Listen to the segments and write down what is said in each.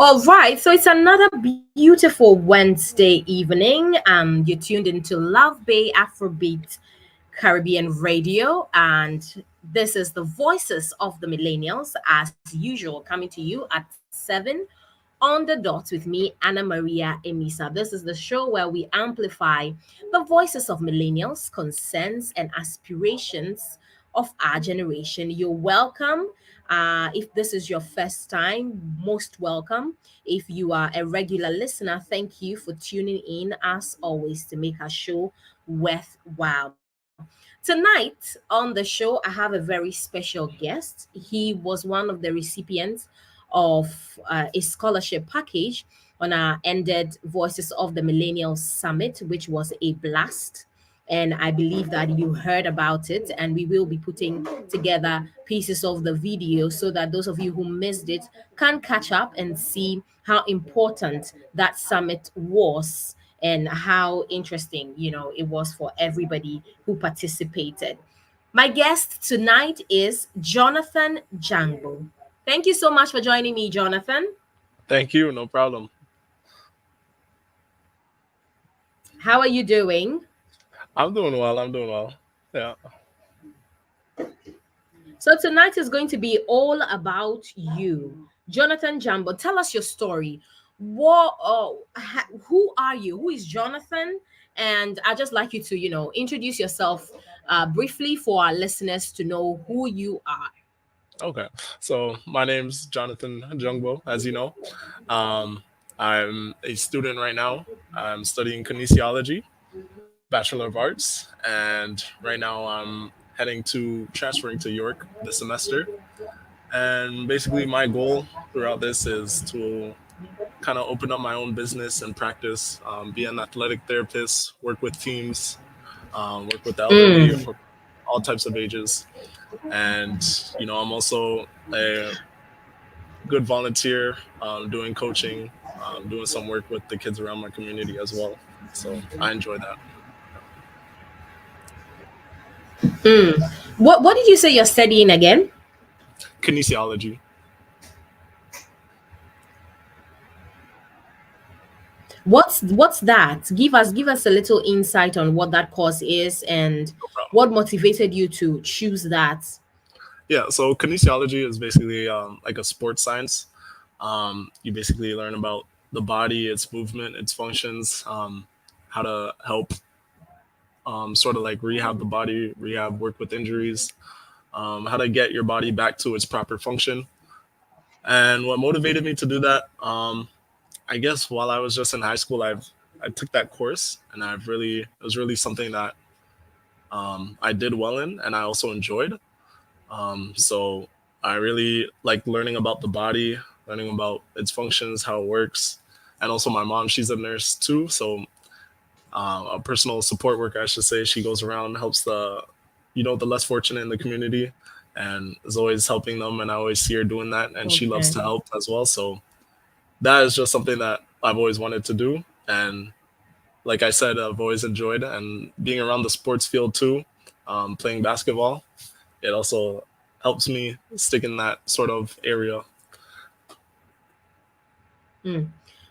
All right, so it's another beautiful Wednesday evening. You tuned into Love Bay Afrobeat Caribbean Radio, and this is the Voices of the Millennials, as usual, coming to you at 7 on the dot with me, Annamaria Amissah. This is the show where we amplify the voices of millennials, concerns, and aspirations of our generation. You're welcome. If this is your first time, most welcome. If you are a regular listener, thank you for tuning in as always to make our show worthwhile. Tonight on the show, I have a very special guest. He was one of the recipients of a scholarship package on our ended Voices of the Millennials Summit, which was a blast. And I believe that you heard about it, and we will be putting together pieces of the video so that those of you who missed it can catch up and see how important that summit was and how interesting, it was for everybody who participated. My guest tonight is Jonathan Dhjarngbo. Thank you so much for joining me, Jonathan. Thank you. No problem. How are you doing? I'm doing well. Yeah. So tonight is going to be all about you. Jonathan Dhjarngbo, tell us your story. Who are you? Who is Jonathan? And I'd just like you to, introduce yourself briefly for our listeners to know who you are. Okay. So my name's Jonathan Dhjarngbo, as you know. I'm a student right now. I'm studying kinesiology, Bachelor of Arts, and right now I'm transferring to York this semester. And basically, my goal throughout this is to kind of open up my own business and practice, be an athletic therapist, work with teams, work with the elderly, for all types of ages. And, I'm also a good volunteer, doing coaching, doing some work with the kids around my community as well. So I enjoy that. What did you say you're studying again? Kinesiology. What's that? Give us a little insight on what that course is and No problem. what motivated you to choose that. Yeah, so kinesiology is basically like a sports science. You basically learn about the body, its movement, its functions, how to help sort of like rehab the body, work with injuries, how to get your body back to its proper function. And what motivated me to do that, I guess while I was just in high school, I took that course, and it was really something that I did well in, and I also enjoyed. So I really like learning about the body, learning about its functions, how it works, and also my mom, she's a nurse too, so a personal support worker, I should say. She goes around, helps the less fortunate in the community, and is always helping them. And I always see her doing that, and she loves Okay. to help as well. So that is just something that I've always wanted to do. And like I said, I've always enjoyed, and being around the sports field too, playing basketball, it also helps me stick in that sort of area.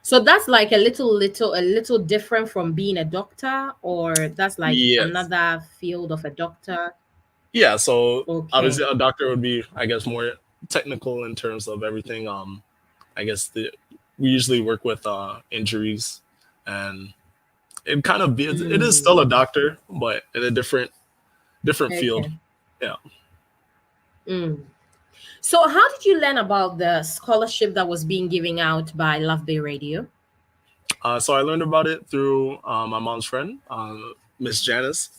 So that's like a little different from being a doctor, or that's like Yes. another field of a doctor. Yeah. So Okay. obviously, a doctor would be, I guess, more technical in terms of everything. I guess we usually work with injuries, and it is still a doctor, but in a different field. Okay. Yeah. Mm. So how did you learn about the scholarship that was being given out by LuvBay Radio? So I learned about it through my mom's friend, Miss Janice.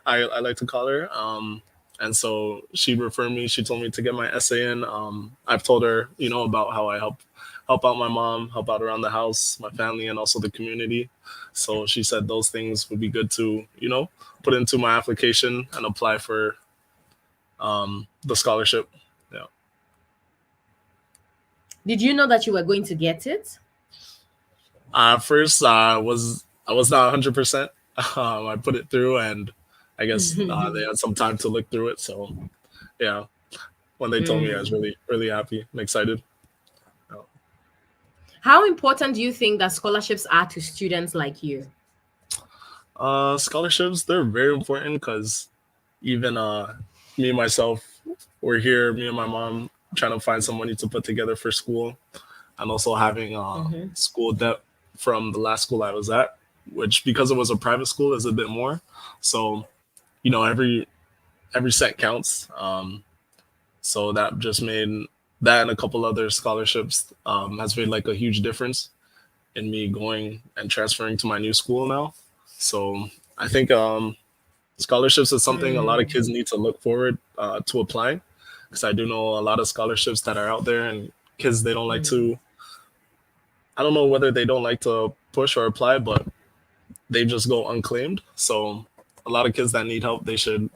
I like to call her. And so she referred me. She told me to get my essay in. I've told her, about how I help out my mom, help out around the house, my family, and also the community. So she said those things would be good to, put into my application and apply for the scholarship. Yeah. Did you know that you were going to get it? First, I was not 100%. I put it through, and I guess they had some time to look through it. So yeah, when they told me, I was really really happy and excited. How important do you think that scholarships are to students like you? Scholarships, they're very important because even me and myself, we're here, me and my mom, trying to find some money to put together for school, and also having Mm-hmm. school debt from the last school I was at, which because it was a private school is a bit more. So every cent counts. So that just made that and a couple other scholarships has made like a huge difference in me going and transferring to my new school now. So I think scholarships is something a lot of Mm, kids need to look forward to applying, because I do know a lot of scholarships that are out there, and kids they don't like mm, to. I don't know whether they don't like to push or apply, but they just go unclaimed. So a lot of kids that need help, they should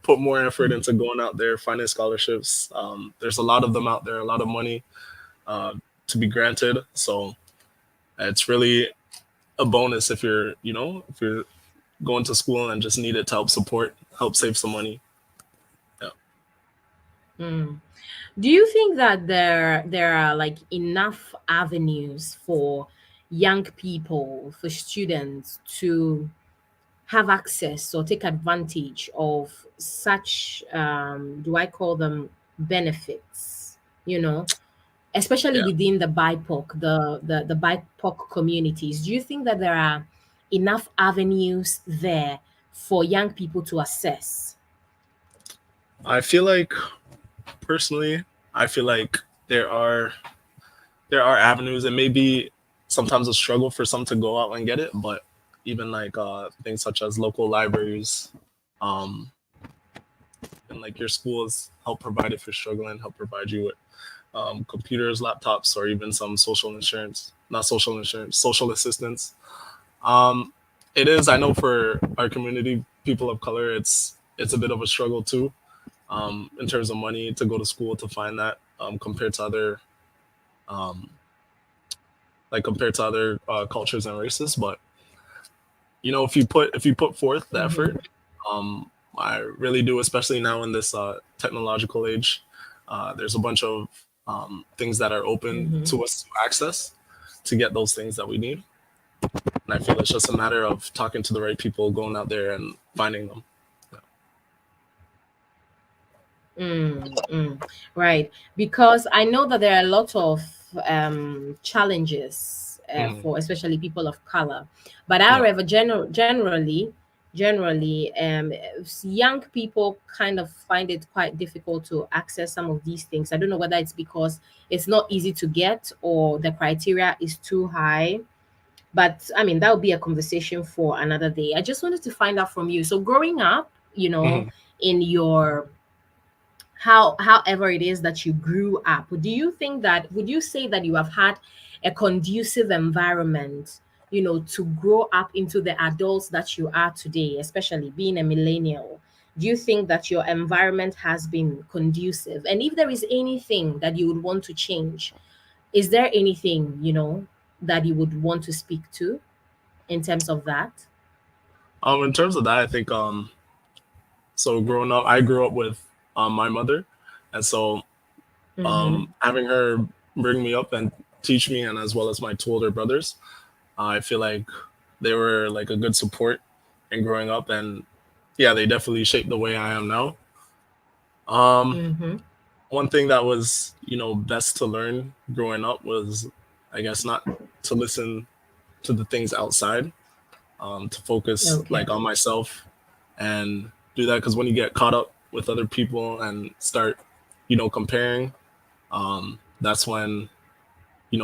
put more effort into going out there, finding scholarships. There's a lot of them out there, a lot of money uh, to be granted. So it's really a bonus if you're going to school and just need it to help support, help save some money. Yeah. mm. Do you think that there are like enough avenues for young people, for students to have access or take advantage of such do I call them benefits? You know, especially Yeah. within the BIPOC, the BIPOC communities. Do you think that there are enough avenues there for young people to access? I feel like personally, I feel like there are avenues. It may be sometimes a struggle for some to go out and get it, but even like things such as local libraries, um, and like your schools help provide if you're struggling, help provide you with computers, laptops, or even some social insurance, not social insurance, social assistance. Um, it is. I know for our community, people of color, it's a bit of a struggle too, in terms of money to go to school to find that, compared to other um, compared to other cultures and races. But if you put forth the Mm-hmm. effort, um, I really do, especially now in this technological age. There's a bunch of things that are open Mm-hmm. to us to access to get those things that we need. And I feel it's just a matter of talking to the right people, going out there and finding them. Mm, mm, right. Because I know that there are a lot of challenges Hmm. for especially people of color. But Yeah. however, generally, young people kind of find it quite difficult to access some of these things. I don't know whether it's because it's not easy to get or the criteria is too high. But I mean, that would be a conversation for another day. I just wanted to find out from you. So, growing up, Hmm. in your however it is that you grew up, do you think that would you say that you have had a conducive environment, to grow up into the adults that you are today, especially being a millennial? Do you think that your environment has been conducive? And if there is anything that you would want to change, is there anything, that you would want to speak to in terms of that? In terms of that, I think so. Growing up, I grew up with my mother, and so Mm-hmm. having her bring me up and teach me, and as well as my two older brothers, I feel like they were like a good support in growing up, and yeah, they definitely shaped the way I am now. Um, Mm-hmm. One thing that was best to learn growing up was, I guess, not to listen to the things outside, to focus Okay. like on myself and do that, because when you get caught up with other people and start comparing, that's when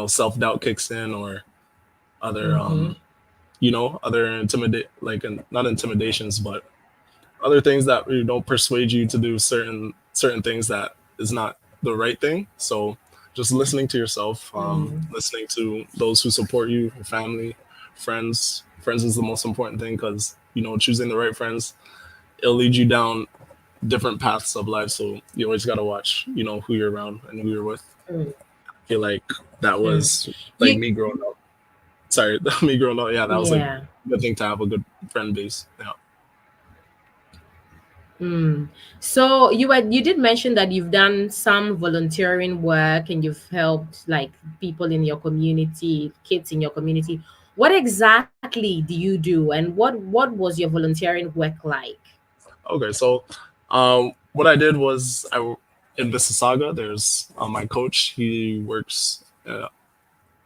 self doubt kicks in, or other Mm-hmm. other intimidate like not intimidations, but other things that don't persuade you to do certain things that is not the right thing. So just listening to yourself, Mm. listening to those who support you, your family, friends is the most important thing, because choosing the right friends, it'll lead you down different paths of life. So you always got to watch who you're around and who you're with. Mm. I feel like that Mm. was like You me growing up. Sorry, me growing up. Yeah, that was like Yeah. a good thing to have a good friend base. Yeah. Mm. So you did mention that you've done some volunteering work and you've helped like people in your community, kids in your community. What exactly do you do, and what was your volunteering work like? Okay, so what I did was in Mississauga. There's my coach. He works.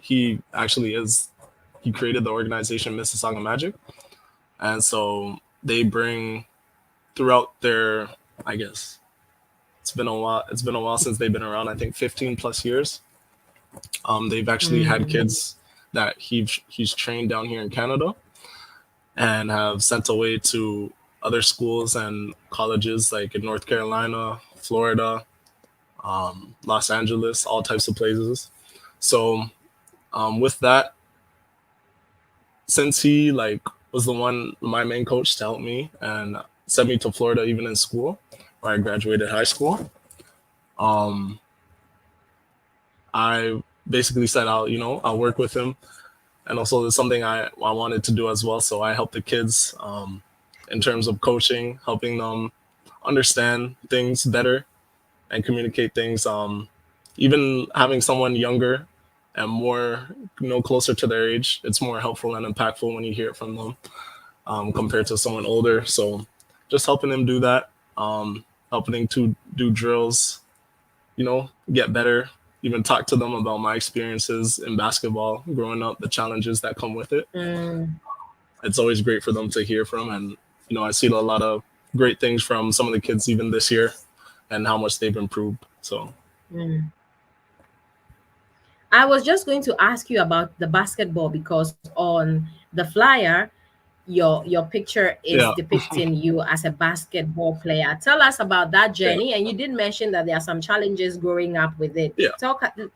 He actually is. He created the organization Mississauga Magic, and so they bring throughout their. I guess it's been a while. It's been a while since they've been around. I think 15 plus years. They've actually had Mm. kids that he's trained down here in Canada and have sent away to other schools and colleges like in North Carolina, Florida, Los Angeles, all types of places. So with that, since he like was the one, my main coach to help me and sent me to Florida even in school, where I graduated high school. Um, I basically said I'll work with him, and also it's something I wanted to do as well. So I helped the kids in terms of coaching, helping them understand things better and communicate things. Even having someone younger and more, closer to their age, it's more helpful and impactful when you hear it from them compared to someone older. So just helping them do that, helping them to do drills, get better, even talk to them about my experiences in basketball growing up, the challenges that come with it. Mm. It's always great for them to hear from. And, I see a lot of great things from some of the kids even this year and how much they've improved. So, Mm. I was just going to ask you about the basketball because on the flyer, your picture is yeah, depicting you as a basketball player. Tell us about that yeah, journey. And you did mention that there are some challenges growing up with it. yeah, of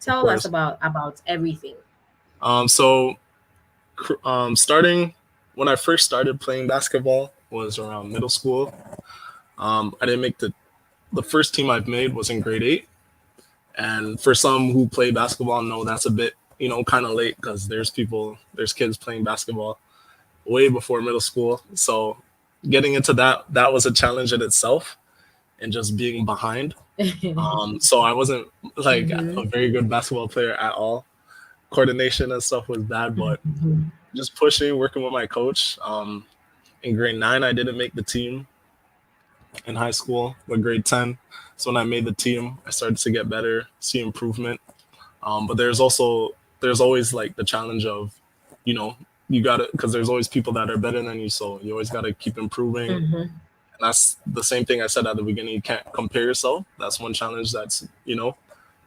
Tell us course. about everything. So, starting when I first started playing basketball was around middle school. I didn't make the first team I've made was in grade 8. And for some who play basketball, know that's a bit, kind of late because there's kids playing basketball way before middle school. So getting into that was a challenge in itself and just being behind. So I wasn't like Mm-hmm. a very good basketball player at all. Coordination and stuff was bad, but Mm-hmm. just pushing, working with my coach. In grade 9, I didn't make the team in high school, but grade 10. So when I made the team, I started to get better, see improvement. But there's always like the challenge of, you know, you gotta because there's always people that are better than you, so you always gotta keep improving. Mm-hmm. And that's the same thing I said at the beginning. You can't compare yourself. That's one challenge that's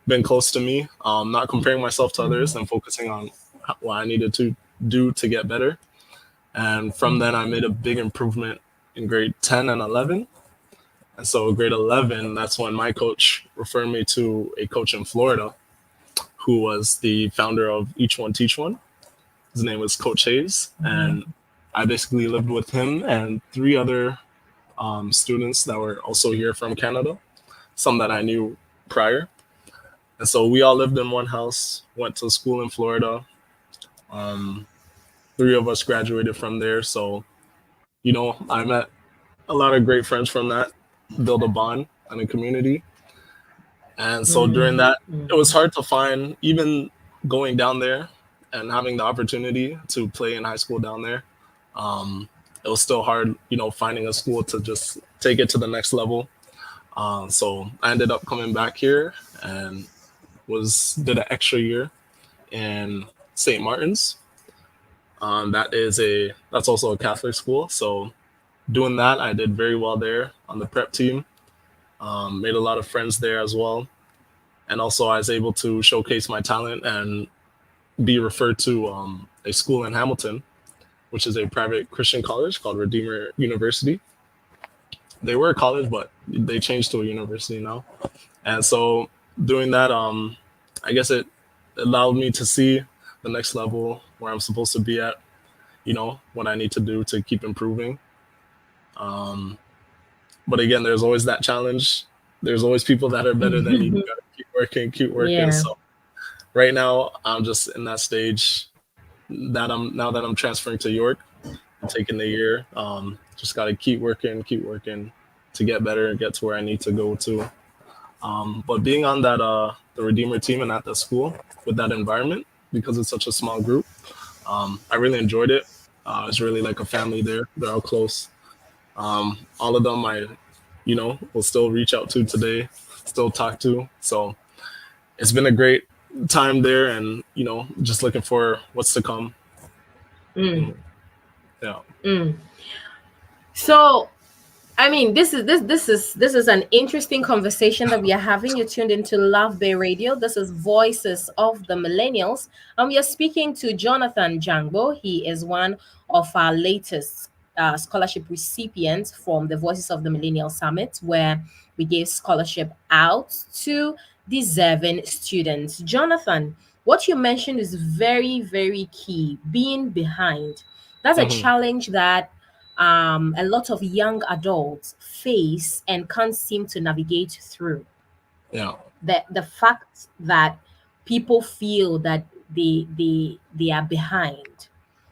been close to me. Not comparing myself to others and focusing on what I needed to do to get better. And from then I made a big improvement in grade 10 and 11. And so grade 11, that's when my coach referred me to a coach in Florida who was the founder of Each One Teach One. His name was Coach Hayes. And I basically lived with him and three other students that were also here from Canada, some that I knew prior. And so we all lived in one house, went to school in Florida. Um, Three of us graduated from there. So, I met a lot of great friends from that, build a bond and a community. And so during that, it was hard to find, even going down there and having the opportunity to play in high school down there. It was still hard, finding a school to just take it to the next level. So I ended up coming back here and did an extra year in St. Martin's. That's also a Catholic school. So doing that, I did very well there on the prep team. Made a lot of friends there as well. And also I was able to showcase my talent and be referred to a school in Hamilton, which is a private Christian college called Redeemer University. They were a college, but they changed to a university now. And so doing that, I guess it allowed me to see the next level where I'm supposed to be at, what I need to do to keep improving. Um, but again, there's always that challenge. There's always people that are better than you. You gotta keep working, keep working. Yeah. So right now, I'm just in that stage that I'm transferring to York and taking the year. Just got to keep working to get better and get to where I need to go to. But being on that the Redeemer team and at the school with that environment, because it's such a small group, I really enjoyed it. It's really like a family there. They're all close. All of them I, will still reach out to today, still talk to. So it's been a great time there, and just looking for what's to come. Mm, Yeah. mm. So, I mean, this is an interesting conversation that we are having. You're tuned into LuvBay Radio. This is Voices of the Millennials, and we are speaking to Jonathan Dhjarngbo. He is one of our latest scholarship recipients from the Voices of the Millennials Summit, where we gave scholarship out to deserving students. Jonathan, what you mentioned is very, very key. Being behind. That's a Hmm. challenge that a lot of young adults face and can't seem to navigate through. Yeah. The fact that people feel that they are behind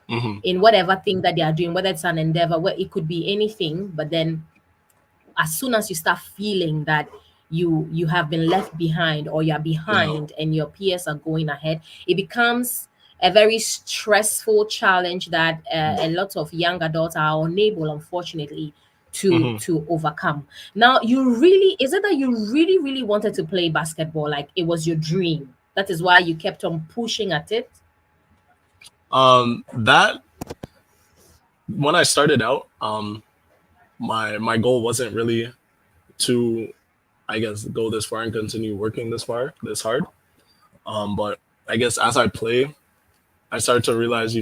Hmm. in whatever thing that they are doing, whether it's an endeavor, where it could be anything, but then as soon as you start feeling that you have been left behind, or you're Yeah. behind and your peers are going ahead, it becomes a very stressful challenge that a lot of young adults are unable, unfortunately, to Hmm. overcome. Now, you really, is it that you really really wanted to play basketball, like it was your dream, that is why you kept on pushing at it? That when I started out, my goal wasn't really to, I guess, go this far and continue working this hard. But I guess as I play, I started to realize,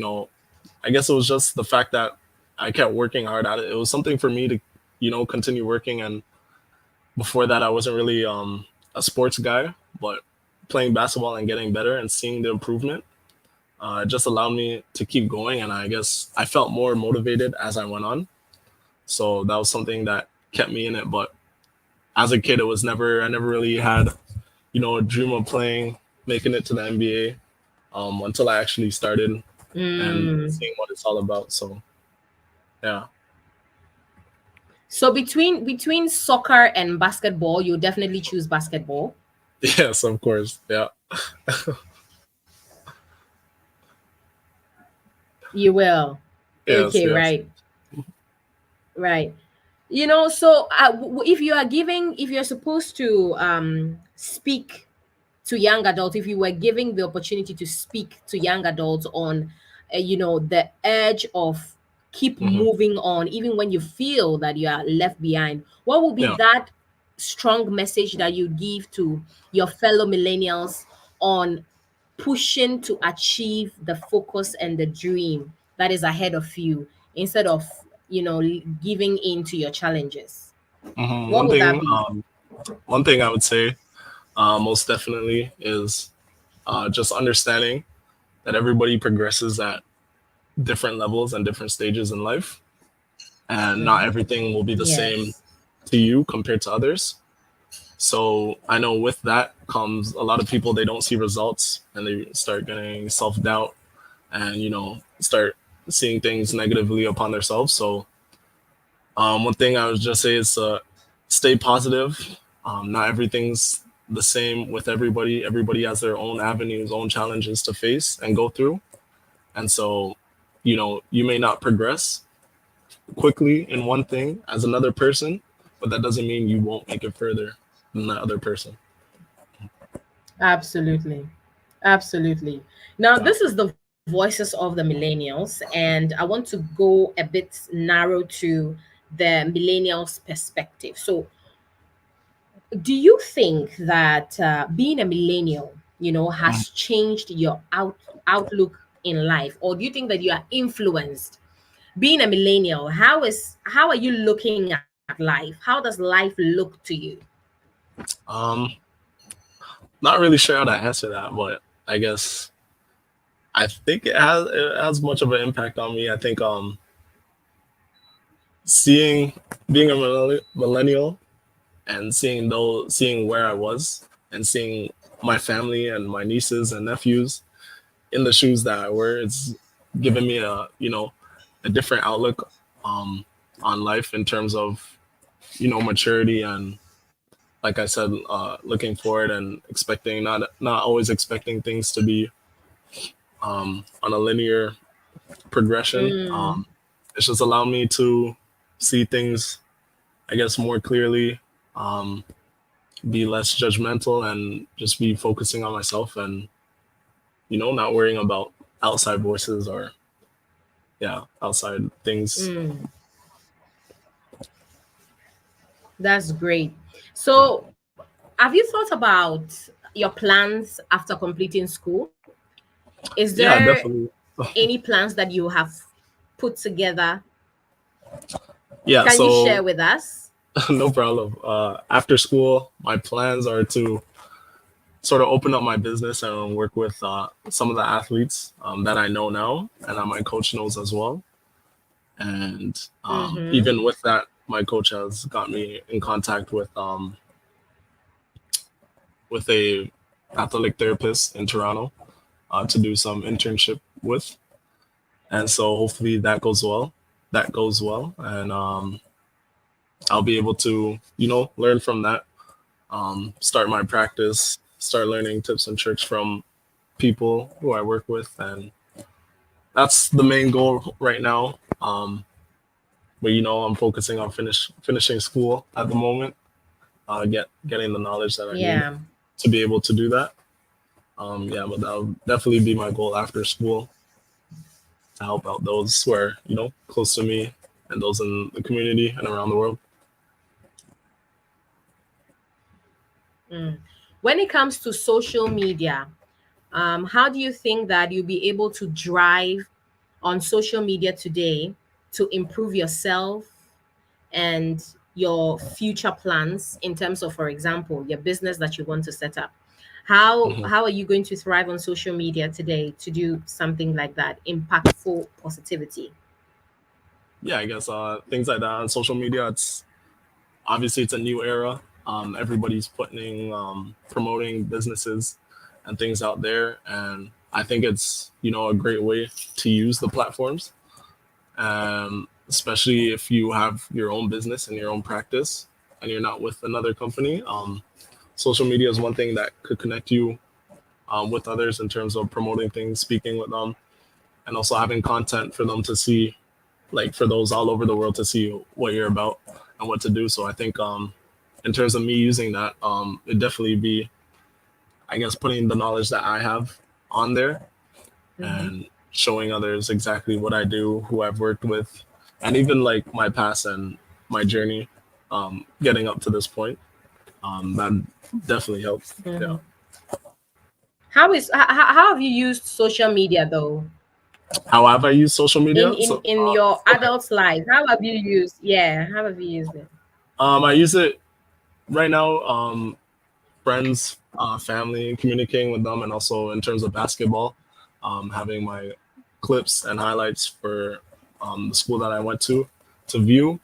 I guess it was just the fact that I kept working hard at it. It was something for me to, continue working. And before that, I wasn't really a sports guy, but playing basketball and getting better and seeing the improvement just allowed me to keep going. And I guess I felt more motivated as I went on. So that was something that kept me in it. But as a kid, I never really had, a dream of playing, making it to the NBA until I actually started and Mm. seeing what it's all about. So yeah. So between soccer and basketball, you definitely choose basketball. Yes, of course. Yeah. You will. Yes, Okay, yes. right. Right. So if you're supposed to speak to young adults, if you were giving the opportunity to speak to young adults on, the edge of keep Hmm. moving on, even when you feel that you are left behind, what will be Yeah. that strong message that you give to your fellow millennials on pushing to achieve the focus and the dream that is ahead of you, instead of giving in to your challenges? Hmm. What would that be? One thing I would say most definitely is just understanding that everybody progresses at different levels and different stages in life, and not Mhm. everything will be the same Yes. to you compared to others. So I know with that comes a lot of people, they don't see results and they start getting self doubt and start seeing things negatively upon themselves. So one thing I would just say is stay positive. Not everything's the same with everybody. Everybody has their own avenues, own challenges to face and go through. And so, you may not progress quickly in one thing as another person, but that doesn't mean you won't make it further than that other person. Absolutely. Absolutely. Now, Yeah. this is the Voices of the Millennials, and I want to go a bit narrow to the millennials' perspective. So, do you think that being a millennial, has changed your outlook in life, or do you think that you are influenced? Being a millennial, how are you looking at life? How does life look to you? Um, Not really sure how to answer that, but I guess I think it has much of an impact on me. I think seeing being a millennial and seeing where I was and seeing my family and my nieces and nephews in the shoes that I wear, it's given me a different outlook um on life in terms of maturity, and like I said, looking forward and expecting, not always expecting things to be on a linear progression. Mm, It's just allowed me to see things, I guess, more clearly, um, be less judgmental, and just be focusing on myself, and not worrying about outside voices, or outside things. mm, that's great. Yeah, So, have you thought about your plans after completing school? Is yeah, there definitely. any plans that you have put together? Yeah, Can you share so with us? no problem. After school, my plans are to sort of open up my business and work with some of the athletes that I know now and that my coach knows as well. And Mm-hmm. even with that, my coach has got me in contact with a athletic therapist in Toronto to do some internship with. And so hopefully that goes well. That goes well, and I'll be able to learn from that. Start my practice, start learning tips and tricks from people who I work with, and that's the main goal right now. But I'm focusing on finishing school at the moment, getting the knowledge that I need Yeah. to be able to do that. Yeah, but that'll definitely be my goal after school, to help out those who are close to me, and those in the community and around the world. Mm. When it comes to social media, how do you think that you'll be able to drive on social media today to improve yourself and your future plans in terms of, for example, your business that you want to set up? How Mhm. how are you going to thrive on social media today to do something like that? Impactful positivity. Yeah, I guess things like that on social media. It's obviously it's a new era. Everybody's putting promoting businesses and things out there, and I think it's a great way to use the platforms, especially if you have your own business and your own practice, and you're not with another company. Social media is one thing that could connect you with others in terms of promoting things, speaking with them, and also having content for them to see, like for those all over the world to see what you're about and what to do. So I think in terms of me using that, it definitely be, I guess, putting the knowledge that I have on there, Mm-hmm. and showing others exactly what I do, who I've worked with, and even like my past and my journey, getting up to this point. That definitely helps. Yeah. Mm-hmm. How have you used social media though How have I used social media? So in your adult life? How have you used? Yeah, how have you used it? I use it right now. Friends, family, communicating with them, and also in terms of basketball, having my clips and highlights for the school that I went to view.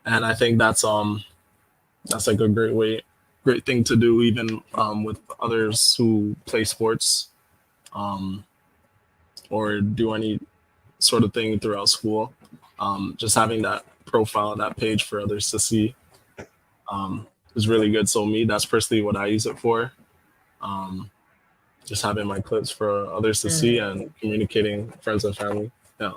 And I think that's like a great thing to do, even with others who play sports, um, or do any sort of thing throughout school. Just having that profile, that page for others to see, is really good. So me, that's personally what I use it for. Um, just having my clips for others to see, Mm. and communicating with friends and family. Yeah.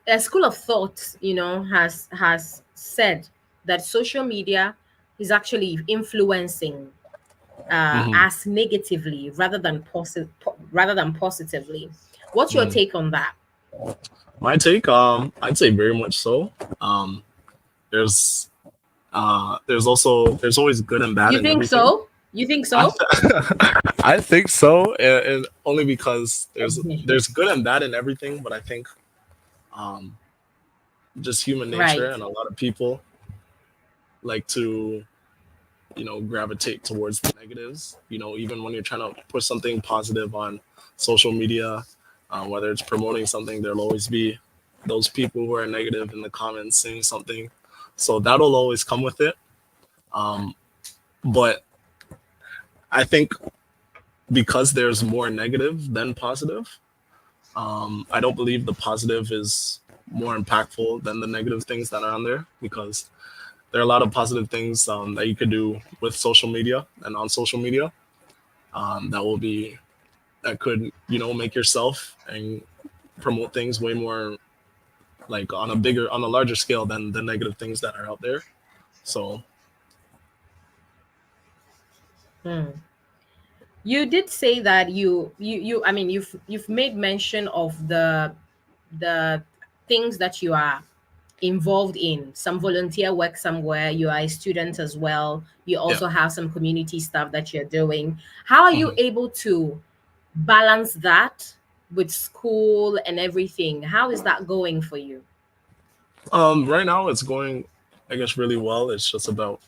A school of thought, has said that social media is actually influencing Hmm. us negatively rather than positively. What's your Hmm. take on that? My take, I'd say very much so. Um, there's there's always good and bad You in think everything. so? You think I so? I think so, and only because there's good and bad in everything. But I think um, just human nature, Right. and a lot of people like to gravitate towards the negatives. Even when you're trying to push something positive on social media, whether it's promoting something, there'll always be those people who are negative in the comments saying something. So that'll always come with it. Um, but I think because there's more negative than positive, I don't believe the positive is more impactful than the negative things that are on there, because there are a lot of positive things that you could do with social media and on social media, that will be that could, make yourself and promote things way more, like on a larger scale than the negative things that are out there. So Mm. You did say that you I mean you've made mention of the things that you are involved in, some volunteer work somewhere, you are a student as well, you yeah. also have some community stuff that you're doing. How are you Mhm. able to balance that with school and everything? How is that going for you? Right now it's going, I guess, really well. It's just about,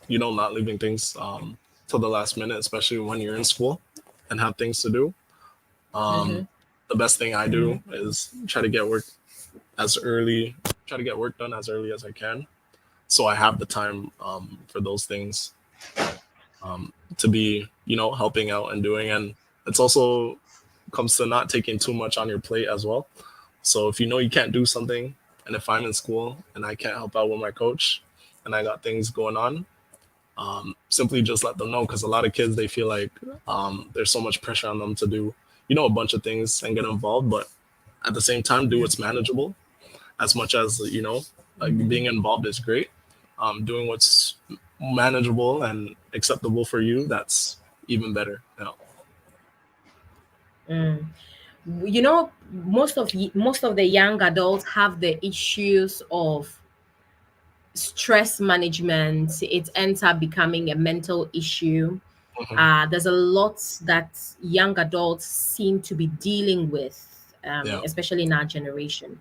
not leaving things till the last minute, especially when you're in school and have things to do. Mm-hmm. Um, the best thing I Mm-hmm. do is try to get work done as early as I can, so I have the time for those things, to be, helping out and doing. And it's also comes to not taking too much on your plate as well. So if you know you can't do something, and if I'm in school and I can't help out with my coach and I got things going on, simply just let them know, because a lot of kids, they feel like there's so much pressure on them to do, a bunch of things and get involved, but at the same time, do what's manageable. As much as, like, being involved is great, doing what's manageable and acceptable for you, that's even better. Mm. Most of the young adults have the issues of stress management. It ends up becoming a mental issue. Hmm. There's a lot that young adults seem to be dealing with, Yeah. especially in our generation.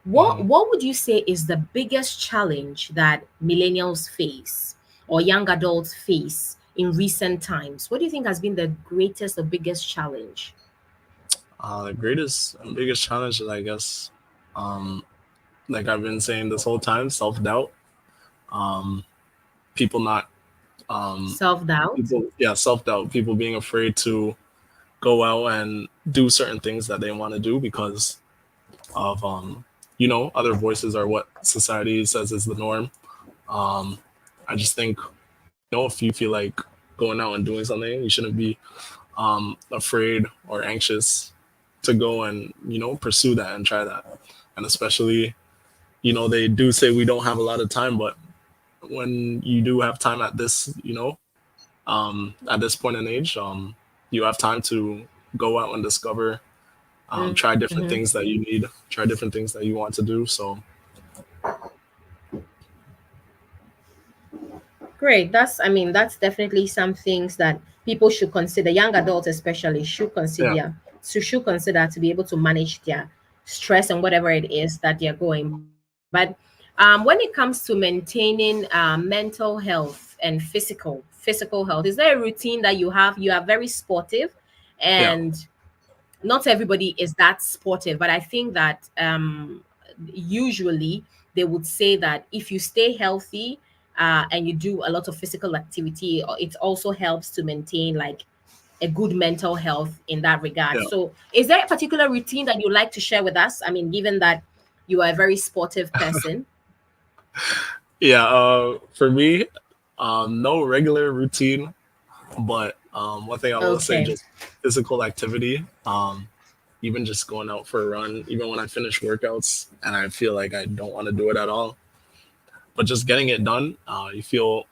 What Hmm. what would you say is the biggest challenge that millennials face or young adults face in recent times? What do you think has been the greatest or biggest challenge? The greatest and biggest challenge is, I guess, um, like I've been saying this whole time, self doubt. Um, people not, Self doubt. people, yeah, self doubt. People being afraid to go out and do certain things that they want to do because of, other voices are what society says is the norm. Um, I just think, if you feel like going out and doing something, you shouldn't be afraid or anxious to go and, pursue that and try that. And especially, they do say we don't have a lot of time, but when you do have time at this, at this point in age, you have time to go out and discover, try different Mm-hmm. things that you need, try different things that you want to do. So Great. That's definitely some things that people should consider, young adults especially yeah, should consider to be able to manage their stress and whatever it is that they're going. But when it comes to maintaining mental health and physical health, is there a routine that you have? You are very sportive, yeah, and not everybody is that sportive, but I think that usually they would say that if you stay healthy and you do a lot of physical activity, it also helps to maintain like a good mental health in that regard. yeah, So, is there a particular routine that you'd like to share with us? I mean, given that you are a very sportive person. yeah. For me, no regular routine, but one thing I will say, Okay. just physical activity. Even just going out for a run, even when I finish workouts and I feel like I don't want to do it at all, but just getting it done, you feel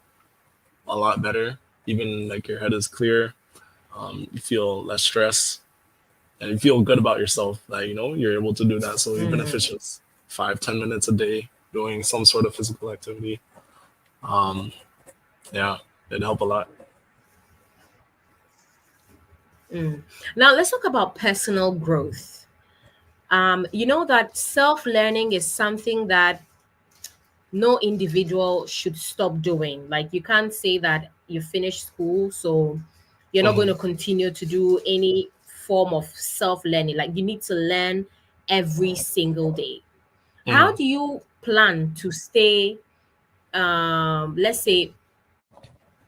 a lot better. Even like your head is clear, you feel less stress, and you feel good about yourself that, you're able to do that. So even if Mm, it's just 5-10 minutes a day doing some sort of physical activity, um, yeah, it'd help a lot. mm. Now, let's talk about personal growth. You know that self learning is something that no individual should stop doing. Like you can't say that you finished school, so you're not going Hmm. to continue to do any form of self learning. Like you need to learn every single day. How Hmm. do you plan to stay, let's say,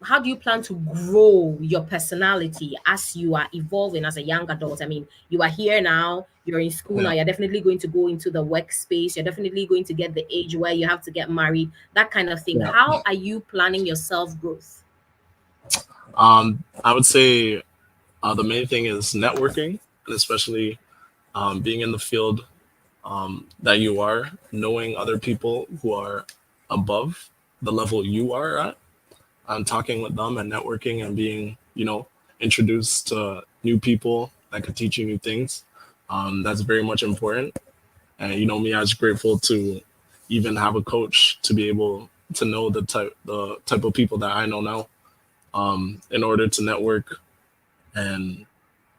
how do you plan to grow your personality as you are evolving as a young adult? I mean, you are here now, you're in school now, Yeah. you're definitely going to go into the workspace, you're definitely going to get the age where you have to get married, that kind of thing. Yeah. How are you planning your self growth? I would say the main thing is networking, and especially being in the field that you are, knowing other people who are above the level you are at, and talking with them and networking and being, introduced to new people that could teach you new things. That's very much important. And me, I was grateful to even have a coach to be able to know the type of people that I know now, in order to network and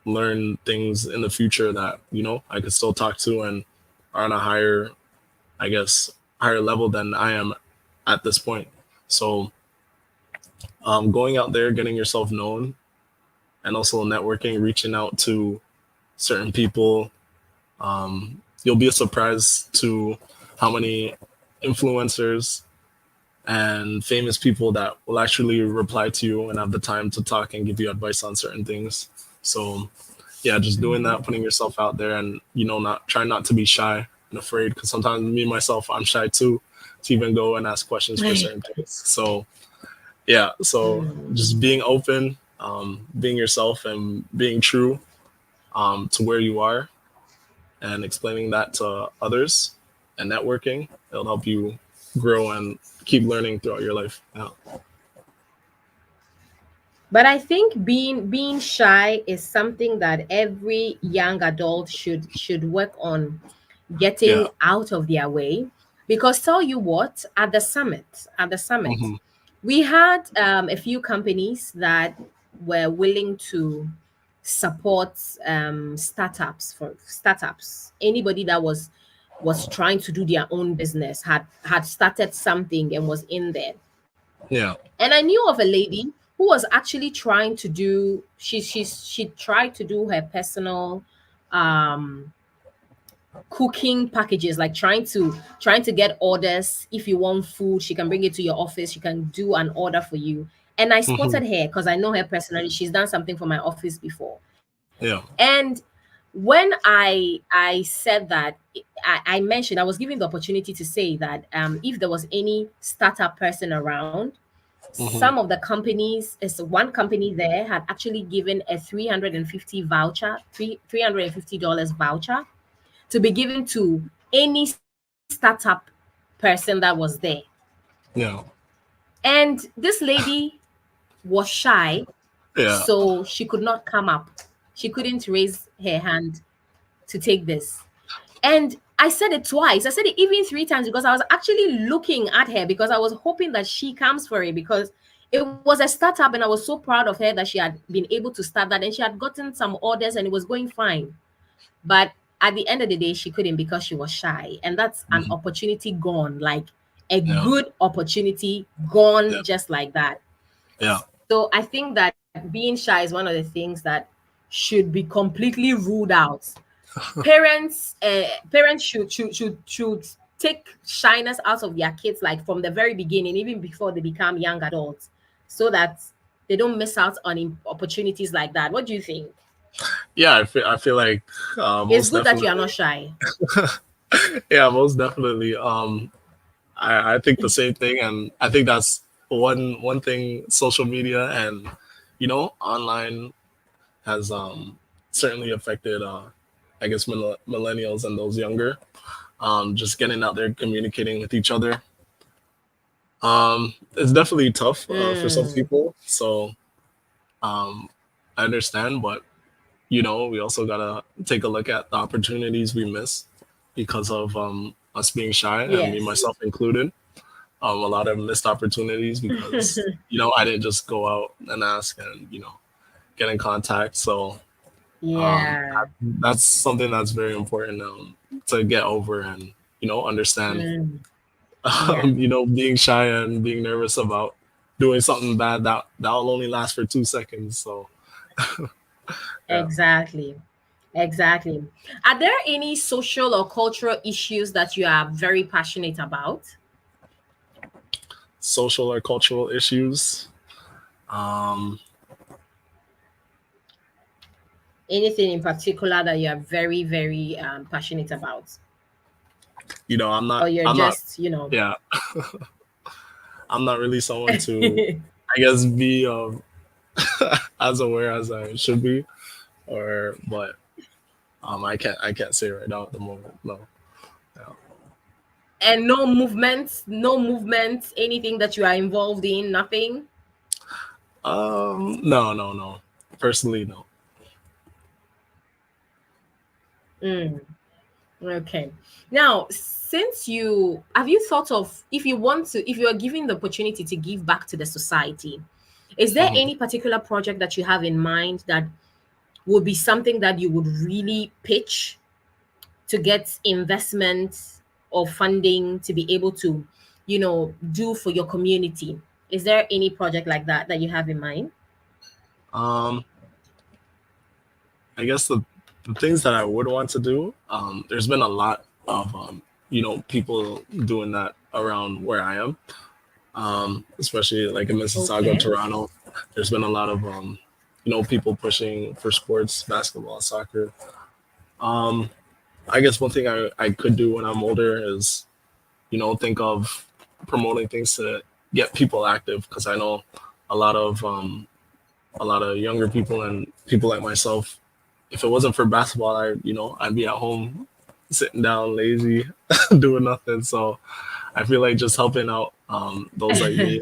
learn things in the future that I could still talk to and are on a higher, I guess, higher level than I am at this point. So going out there, getting yourself known, and also networking, reaching out to certain people. You'll be surprised to how many influencers and famous people that will actually reply to you and have the time to talk and give you advice on certain things. So yeah, just doing that, putting yourself out there, and not trying not to be shy and afraid, because sometimes me myself, I'm shy too, to even go and ask questions for certain things. So yeah, so just being open, being yourself, and being true to where you are, and explaining that to others, and networking, it'll help you grow and keep learning throughout your life. Yeah. But I think being shy is something that every young adult should work on Yeah. getting out of their way. Because tell you what, at the summit, Hmm. we had a few companies that were willing to support startups. Anybody that was trying to do their own business had started something and was in there. Yeah. And I knew of a lady who was actually trying to do she tried to do her personal um cooking packages, like trying to get orders. If you want food, she can bring it to your office, she can do an order for you. And I Hmm. spotted her because I know her personally, she's done something for my office before. Yeah. And when I said that, I mentioned, I was given the opportunity to say that if there was any startup person around, some Hmm. of the companies, is one company there had actually given a 350 voucher, $350 voucher to be given to any startup person that was there. Yeah. And this lady was shy, Yeah. so she could not come up. She couldn't raise her hand to take this. And I said it twice. I said it even three times because I was actually looking at her because I was hoping that she comes for it, because it was a startup and I was so proud of her that she had been able to start that, and she had gotten some orders and it was going fine. But at the end of the day, she couldn't because she was shy. And that's an Hmm. opportunity gone, like a Yeah. good opportunity Yeah. gone just like that. Yeah. So I think that being shy is one of the things that should be completely ruled out. Parents should take shyness out of their kids, like from the very beginning, even before they become young adults, so that they don't miss out on opportunities like that. What do you think? Yeah. I feel like It's most good that you are definitely. not shy. Yeah, most definitely. I think the same thing, and I think that's one thing social media and online has certainly affected. I guess millennials and those younger, just getting out there, communicating with each other. It's definitely tough for some Mm, people. So um, I understand, but we also gotta take a look at the opportunities we miss because of us being shy, and me yes. myself included. A lot of missed opportunities because I didn't just go out and ask and get in contact. So Yeah. that's something that's very important to get over and understand. Mm, yeah. Being shy and being nervous about doing something bad that'll only last for 2 seconds. So yeah. Exactly. Exactly. Are there any social or cultural issues that you are very passionate about? Social or cultural issues. Um, Anything in particular that you are very, very passionate about, I'm or not. you're I'm not. just, Yeah, I'm not really someone to, I guess, be as aware as I should be, or but I can't say right now at the moment. No. Yeah. and no movements, anything that you are involved in, nothing. No, no, no. Personally, no. Mm, okay. Now, since you have you thought of, if you want to, if you are given the opportunity to give back to the society, is there Mhm. any particular project that you have in mind that would be something that you would really pitch to get investment or funding to be able to, do for your community? Is there any project like that you have in mind? Um, I guess the things that I would want to do. There's been a lot of people doing that around where I am. Especially like in Mississauga, Okay. Toronto. There's been a lot of people pushing for sports, basketball, soccer. Um, I guess one thing I could do when I'm older is think of promoting things to get people active, because I know a lot of um, a lot of younger people and people like myself. If it wasn't for basketball, I'd be at home sitting down, lazy, doing nothing. So I feel like just helping out those like me,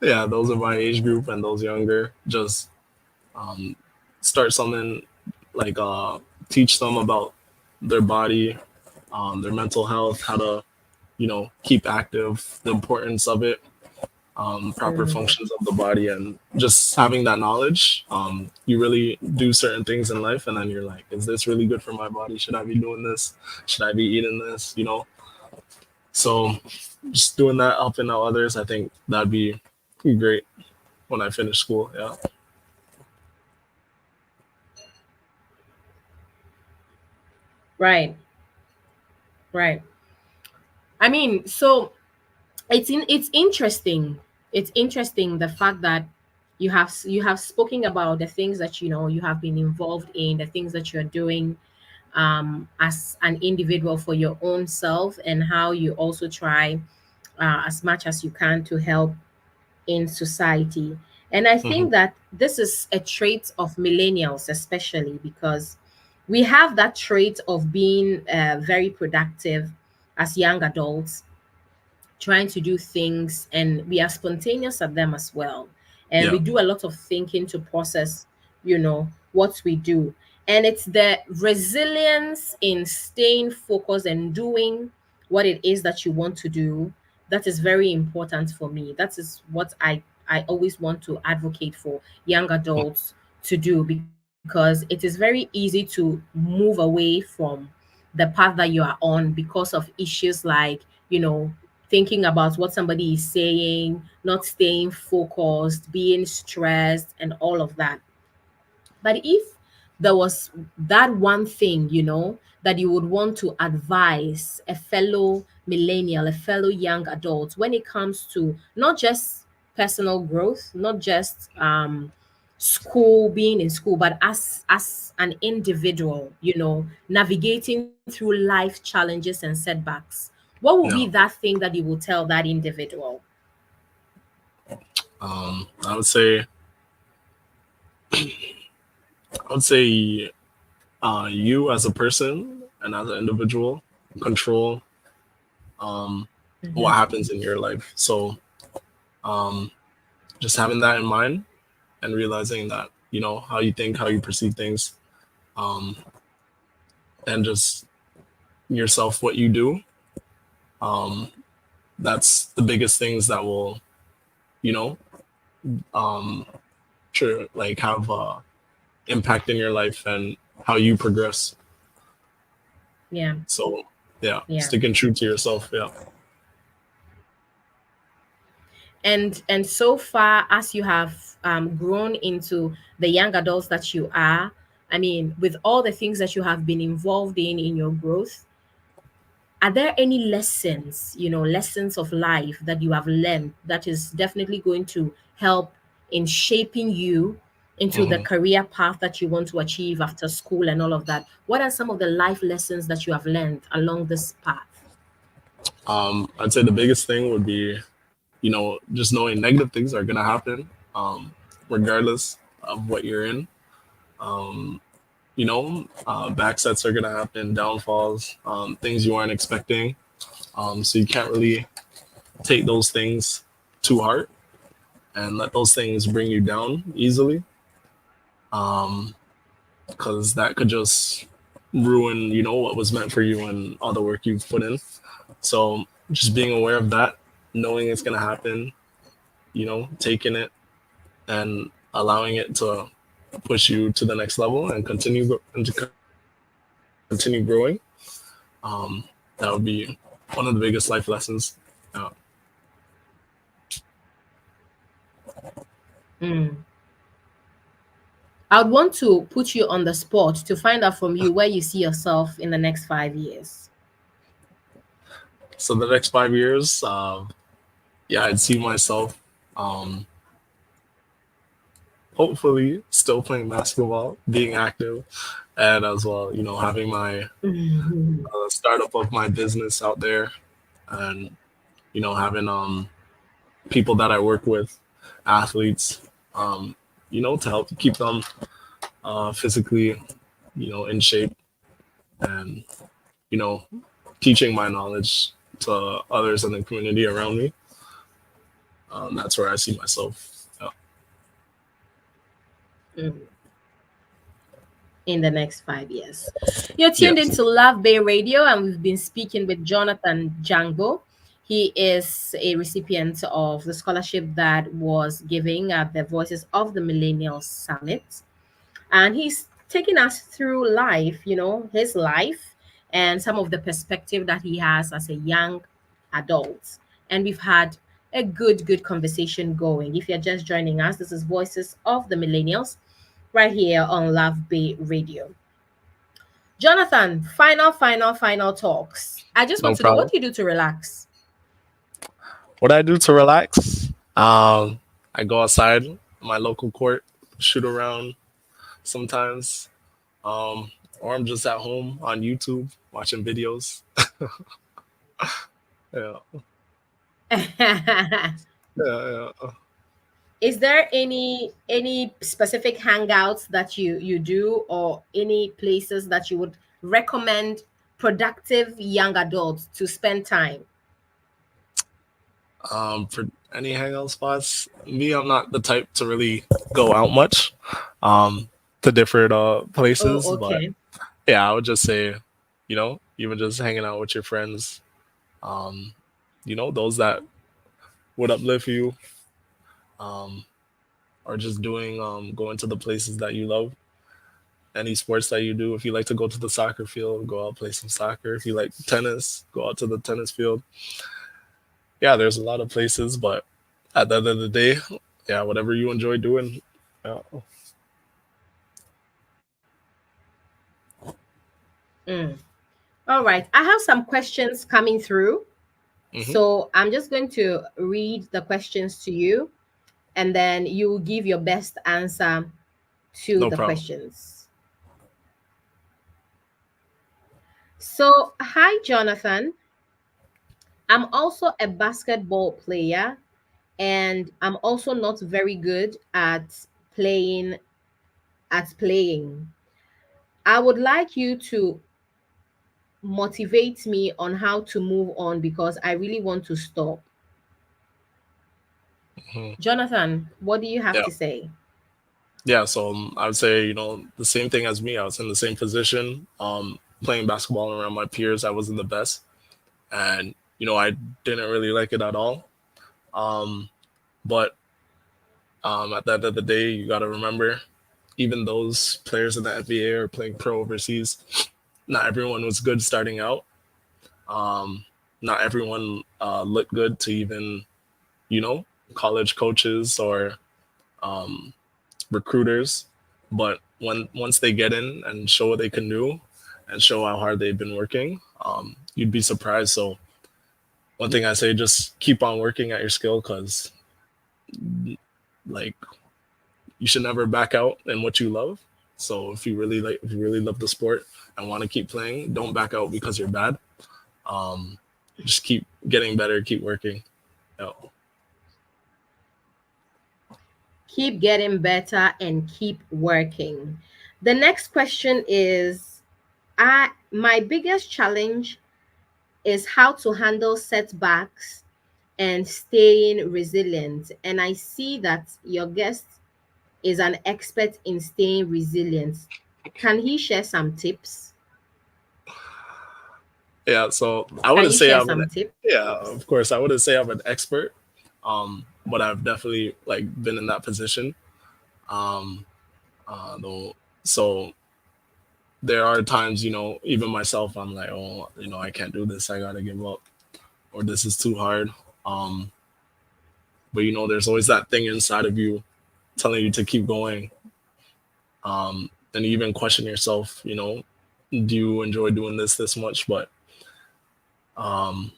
yeah, those of my age group and those younger, just um, start something like teach them about their body, their mental health, how to keep active, the importance of it, proper Mm. functions of the body, and just having that knowledge. You really do certain things in life, and then you're like, is this really good for my body? Should I be doing this? Should I be eating this? So just doing that, helping out others, I think that'd be great when I finish school. Yeah. Right, right. I mean, so it's interesting. It's interesting the fact that you have spoken about the things that you have been involved in, the things that you're doing as an individual for your own self, and how you also try as much as you can to help in society. And I Hmm. think that this is a trait of millennials, especially because we have that trait of being very productive as young adults, trying to do things, and we are spontaneous at them as well. And Yeah. we do a lot of thinking to process, what we do. And it's the resilience in staying focused and doing what it is that you want to do that is very important for me. That is what I always want to advocate for young adults to do, because it is very easy to move away from the path that you are on because of issues like, thinking about what somebody is saying, not staying focused, being stressed, and all of that. But if there was that one thing, that you would want to advise a fellow millennial, a fellow young adult, when it comes to not just personal growth, not just school, being in school, but as an individual, navigating through life challenges and setbacks, what would be Yeah. that thing that you would tell that individual? I would say, you as a person and as an individual control um, what Hmm. happens in your life. So um, just having that in mind and realizing that how you think, how you perceive things, um, and just yourself, what you do. Um, that's the biggest things that will you know um, like have impact in your life and how you progress. Yeah, So yeah, yeah. sticking true to yourself. Yeah. And so far as you have grown into the young adults that you are, I mean, with all the things that you have been involved in your growth, are there any lessons, lessons of life that you have learned that is definitely going to help in shaping you into the Hmm. career path that you want to achieve after school and all of that? What are some of the life lessons that you have learned along this path? I'd say the biggest thing would be, just knowing negative things are gonna happen, regardless of what you're in. Um, Backsets are gonna happen, downfalls, things you aren't expecting. So you can't really take those things to heart and let those things bring you down easily, um, because that could just ruin, what was meant for you and all the work you've put in. So just being aware of that, knowing it's gonna happen, taking it and allowing it to push you to the next level and and to continue growing. That would be one of the biggest life lessons. Uh, Mm. I would want to put you on the spot to find out from you where you see yourself in the next 5 years. so the next 5 years, yeah, I'd see myself, um, hopefully still playing basketball, being active, and as well, having my Mhm. startup of my business out there, and having people that I work with, athletes, um, to help keep them physically, in shape, and you know, teaching my knowledge to others in the community around me. That's where I see myself. Mm. In the next 5 years. You're tuned Yes. into LuvBay Radio, and we've been speaking with Jonathan Dhjarngbo. He is a recipient of the scholarship that was given at the Voices of the Millennials Summit. And he's taking us through life, his life and some of the perspective that he has as a young adult. And we've had a good conversation going. If you're just joining us, this is Voices of the Millennials right here on Love Bay Radio. Jonathan, final talks. I just No want to know, what problem. do you do to relax? What I do to relax, I go outside my local court, shoot around sometimes, um, or I'm just at home on YouTube watching videos. Yeah, yeah. Is there any specific hangouts that you do, or any places that you would recommend productive young adults to spend time? For any hangout spots, me, I'm not the type to really go out much, um, to different Oh, places, but okay. yeah, I would just say, even just hanging out with your friends, um, those that would uplift you, um, or just going to the places that you love. Any sports that you do, if you like to go to the soccer field, go out play some soccer. If you like tennis, go out to the tennis field. Yeah, there's a lot of places, but at the end of the day, yeah, whatever you enjoy doing. Yeah. Mm. All right. I have some questions coming through. Hmm. So I'm just going to read the questions to you, and then you will give your best answer to No the problem. questions. So, hi, Jonathan. I'm also a basketball player, and I'm also not very good playing playing. I would like you to motivate me on how to move on because I really want to stop. Hmm. Jonathan, what do you have Yeah. to say? Yeah. So I would say, the same thing as me. I was in the same position, playing basketball around my peers. I wasn't the best. And, I didn't really like it at all. Um, but at the end of the day, you got to remember, even those players in the NBA are playing pro overseas. Not everyone was good starting out. Um, Not everyone looked good to even, you know, college coaches or um, recruiters. But once they get in and show what they can do and show how hard they've been working, you'd be surprised. So one thing I say, just keep on working at your skill, because like you should never back out in what you love. So if you really love the sport and want to keep playing, don't back out because you're bad. Um, just keep getting better, keep working. Yeah. Keep getting better and keep working. The next question is, my biggest challenge is how to handle setbacks and staying resilient. And I see that your guest is an expert in staying resilient. Can he share some tips? Yeah, so I Can wouldn't you say share I'm an some tips? yeah, of course I wouldn't say I'm an expert, but I've definitely like been in that position. Um, though, so there are times, even myself, I'm like, oh, I can't do this. I gotta give up, or this is too hard. Um, but there's always that thing inside of you telling you to keep going. And you even question yourself, do you enjoy doing this much? But um,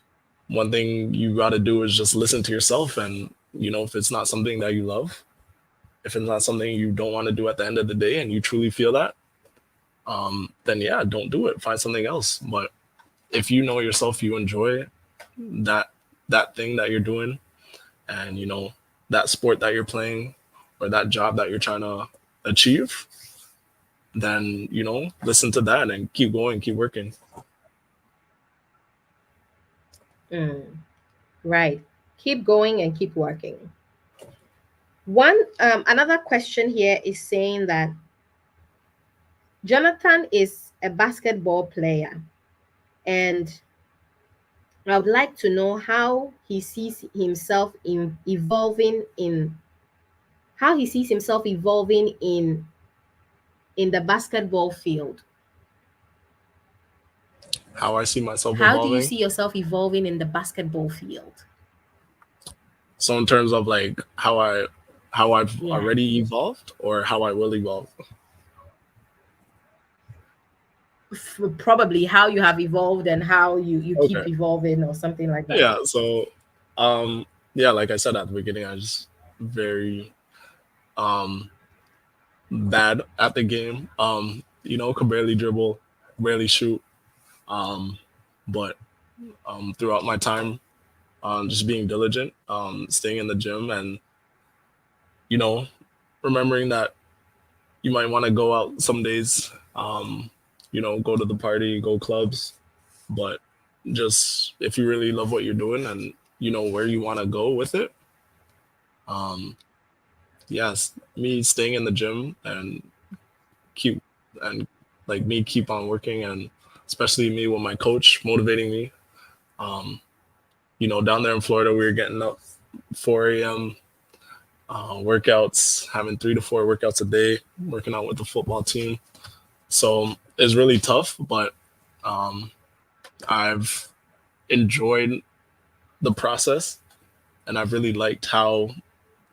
one thing you got to do is just listen to yourself. And, if it's not something that you love, if it's not something you don't want to do at the end of the day and you truly feel that, then yeah, don't do it. Find something else. But if you know yourself, you enjoy that thing that you're doing, and that sport that you're playing, or that job that you're trying to achieve, then listen to that and keep going, keep working. Mm, right. Keep going and keep working. One another question here is saying that Jonathan is a basketball player, and I would like to know how he sees himself in evolving in how he sees himself evolving in the basketball field. How I see myself How do you evolving. see yourself evolving in the basketball field? So in terms of like how I've Yeah. already evolved, or how I will evolve. Probably how you have evolved and how you Okay. keep evolving or something like that. Yeah. So um yeah, like I said at the beginning, I just very um bad at the game. Could barely dribble, barely shoot. Um, but throughout my time, just being diligent, staying in the gym, and you know, remembering that you might want to go out some days, go to the party, go clubs, but just if you really love what you're doing and you know where you want to go with it, um, yes, me staying in the gym and keep and like me keep on working, and especially me with my coach motivating me. Um, down there in Florida, we were getting up 4 a.m. Workouts, having 3 to 4 workouts a day, working out with the football team. So it's really tough, but um, I've enjoyed the process, and I've really liked how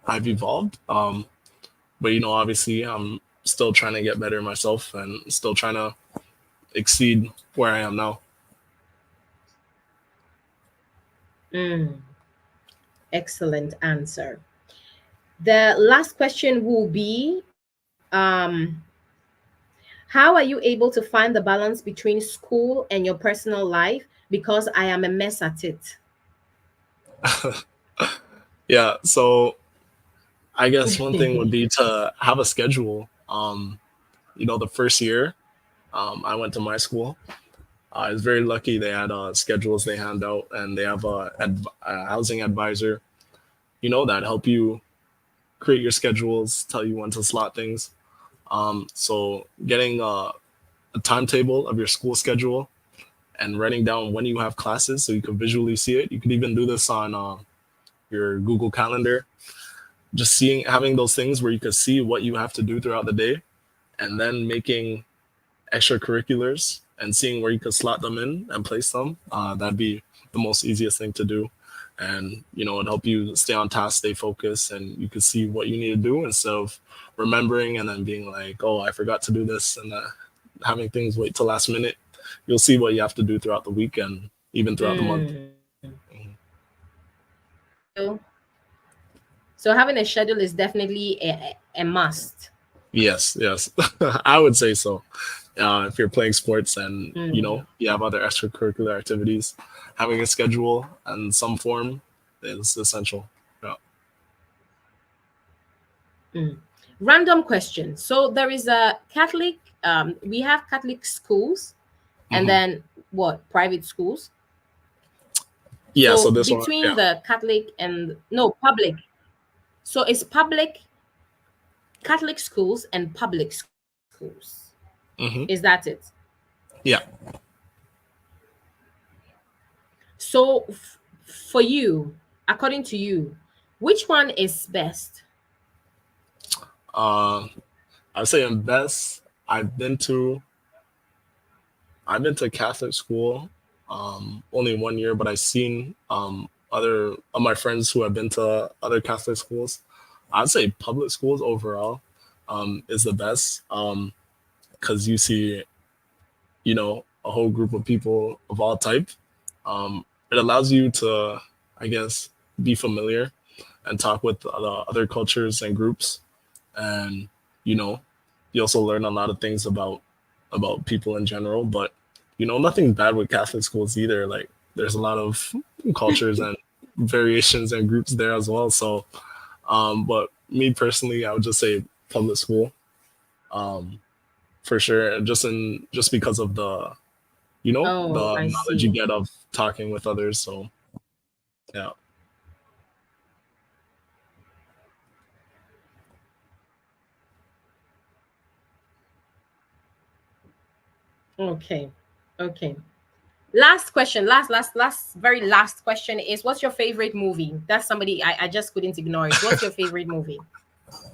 I've evolved. But obviously, I'm still trying to get better myself and still trying to exceed where I am now. Mm, excellent answer. The last question will be, how are you able to find the balance between school and your personal life? Because I am a mess at it. Yeah, so I guess one thing would be to have a schedule. The first year I went to my school, I was very lucky. They had schedules they hand out, and they have a housing advisor, that help you create your schedules, tell you when to slot things. So getting a timetable of your school schedule and writing down when you have classes so you can visually see it. You could even do this on your Google Calendar. Just having those things where you could see what you have to do throughout the day, and then making extracurriculars and seeing where you could slot them in and place them. That'd be the most easiest thing to do. And, it'd help you stay on task, stay focused, and you could see what you need to do instead of remembering and then being like, oh, I forgot to do this, and having things wait till last minute. You'll see what you have to do throughout the week and even throughout the month. Mm. So So having a schedule is definitely a must. Yes, yes, I would say so. If you're playing sports and Mm, you have other extracurricular activities, having a schedule in some form is essential. Yeah. mm. Random question. So there is a Catholic, we have Catholic schools and Hmm. then what? Private schools. Yeah. So So this one, between yeah. the Catholic and no public. So it's public Catholic schools and public schools. Is Hmm. that it? Yeah. So for you, according to you, which one is best? Uh, I'd say in best, I've been to Catholic school only 1 year, but I've seen other of my friends who have been to other Catholic schools. I'd say public schools overall is the best because you see, a whole group of people of all type. It allows you to, I guess, be familiar and talk with other cultures and groups, and you know, you also learn a lot of things about people in general. But nothing bad with Catholic schools either. Like there's a lot of cultures and variations and groups there as well. So, but me personally, I would just say public school, um, for sure. Just because of the Oh, I knowledge you see. get of talking with others. So yeah. Okay. Okay. Last question. Last, very last question is what's your favorite movie? That's somebody I just couldn't ignore it. What's your favorite movie?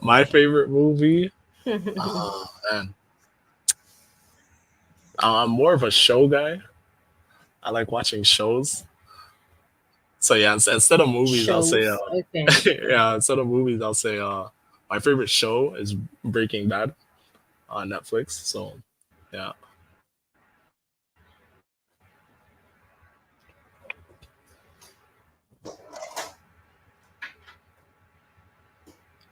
My favorite movie, man, I'm more of a show guy. I like watching shows. So yeah, instead of movies, I'll say Shows. Okay. yeah, instead of movies, I'll say my favorite show is Breaking Bad on Netflix. So yeah.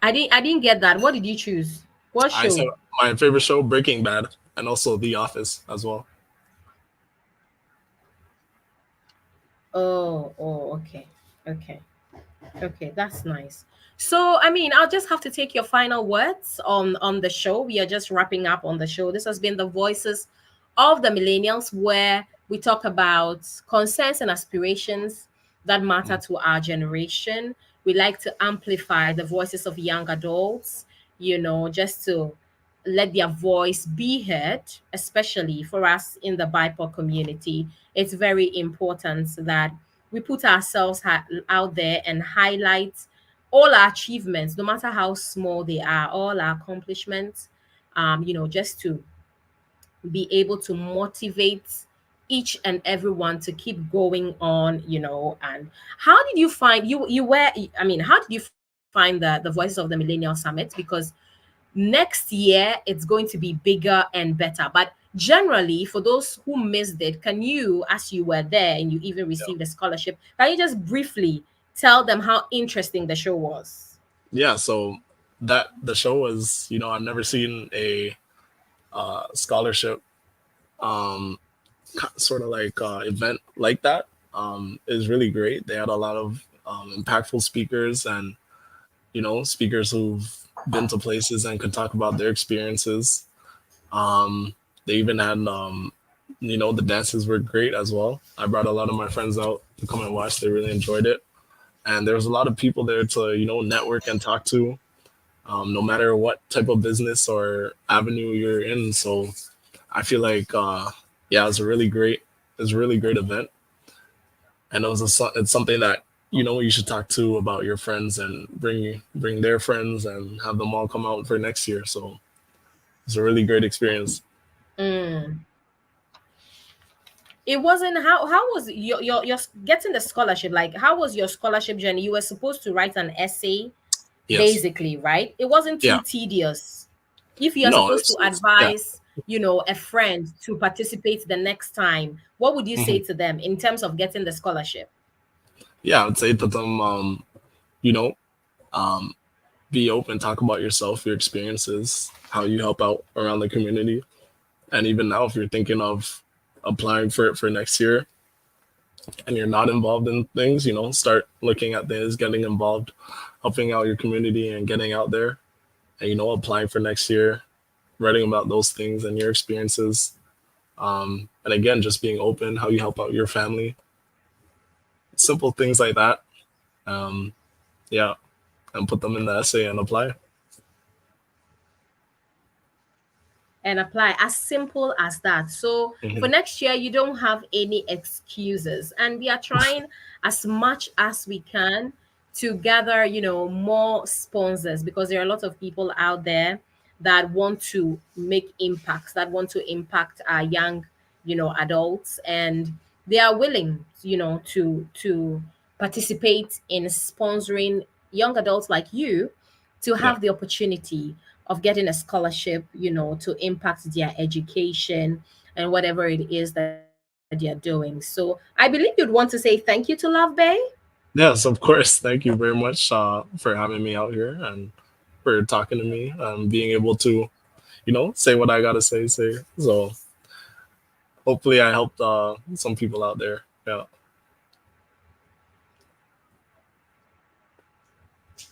I didn't get that. What did you choose? What I said show? my favorite show, Breaking Bad, and also The Office as well. Oh, okay. Okay. Okay, that's nice. So, I mean, I'll just have to take your final words on the show. We are just wrapping up on the show. This has been the Voices of the Millennials, where we talk about concerns and aspirations that matter Mm. to our generation. We like to amplify the voices of young adults, just to let their voice be heard, especially for us in the BIPOC community. It's very important that we put ourselves out there and highlight all our achievements, no matter how small they are, all our accomplishments, just to be able to motivate each and everyone to keep going on, and how did you find you were I mean, how did you find the Voices of the Millennial Summit? Because next year it's going to be bigger and better, but generally for those who missed it, can you, as you were there and you even received a scholarship, can you just briefly tell them how interesting the show was? Yeah. So that the show was, I've never seen a scholarship um, sort of like event like that. Is really great. They had a lot of impactful speakers and speakers who've been to places and could talk about their experiences. Um, they even had the dances were great as well. I brought a lot of my friends out to come and watch. They really enjoyed it, and there was a lot of people there to network and talk to, no matter what type of business or avenue you're in. So I feel like yeah, it was a really great event, and it's something that you should talk to about your friends and bring their friends and have them all come out for next year. So it's a really great experience. Mm. It wasn't how was your getting the scholarship, like how was your scholarship journey? You were supposed to write an essay, Yes. basically, right? It wasn't Yeah. too tedious. If you are No, supposed to yeah. advise, a friend to participate the next time, what would you Hmm. say to them in terms of getting the scholarship? Yeah, I would say to them, you know, Um, be open, talk about yourself, your experiences, how you help out around the community. And even now, if you're thinking of applying for it for next year and you're not involved in things, start looking at things, getting involved, helping out your community and getting out there and, applying for next year, writing about those things and your experiences. And again, just being open, how you help out your family, simple things like that. Um, yeah, and put them in the essay and apply. And apply, as simple as that. So for Hmm. next year, you don't have any excuses, and we are trying as much as we can to gather, more sponsors, because there are a lot of people out there that want to make impacts, that want to impact our young, adults, and they are willing, to participate in sponsoring young adults like you to Yeah. have the opportunity of getting a scholarship, to impact their education and whatever it is that they're doing. So I believe you'd want to say thank you to LuvBay. Yes, of course. Thank you very much for having me out here and for talking to me and being able to, say what I gotta say. So hopefully I helped some people out there. Yeah.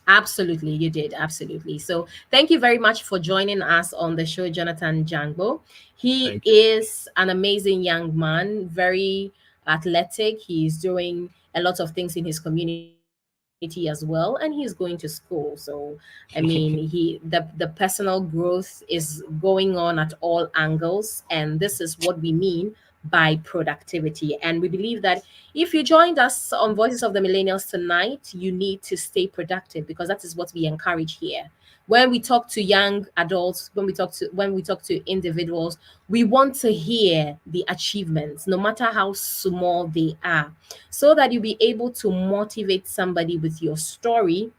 Absolutely, you did. Absolutely. So, thank you very much for joining us on the show, Jonathan Dhjarngbo. He Thank you. is an amazing young man, very athletic. He's doing a lot of things in his community as well, and he's going to school. So, I mean, the personal growth is going on at all angles, and this is what we mean by productivity. And we believe that if you joined us on Voices of the Millennials tonight, you need to stay productive, because that is what we encourage here. When we talk to young adults, when we talk to individuals, we want to hear the achievements, no matter how small they are, so that you'll be able to motivate somebody with your story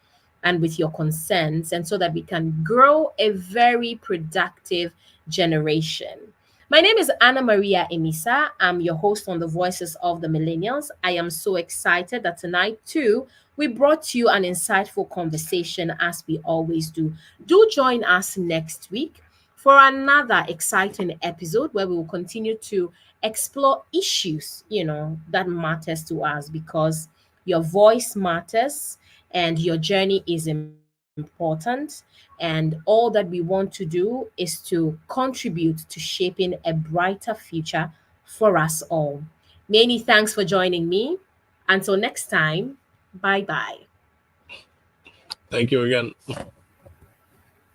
and with your concerns, and so that we can grow a very productive generation. My name is Annamaria Amissah. I'm your host on the Voices of the Millennials. I am so excited that tonight, too, we brought you an insightful conversation, as we always do. Do join us next week for another exciting episode where we will continue to explore issues, that matters to us, because your voice matters and your journey is important. And all that we want to do is to contribute to shaping a brighter future for us all. Many thanks for joining me. Until next time, bye bye. Thank you again.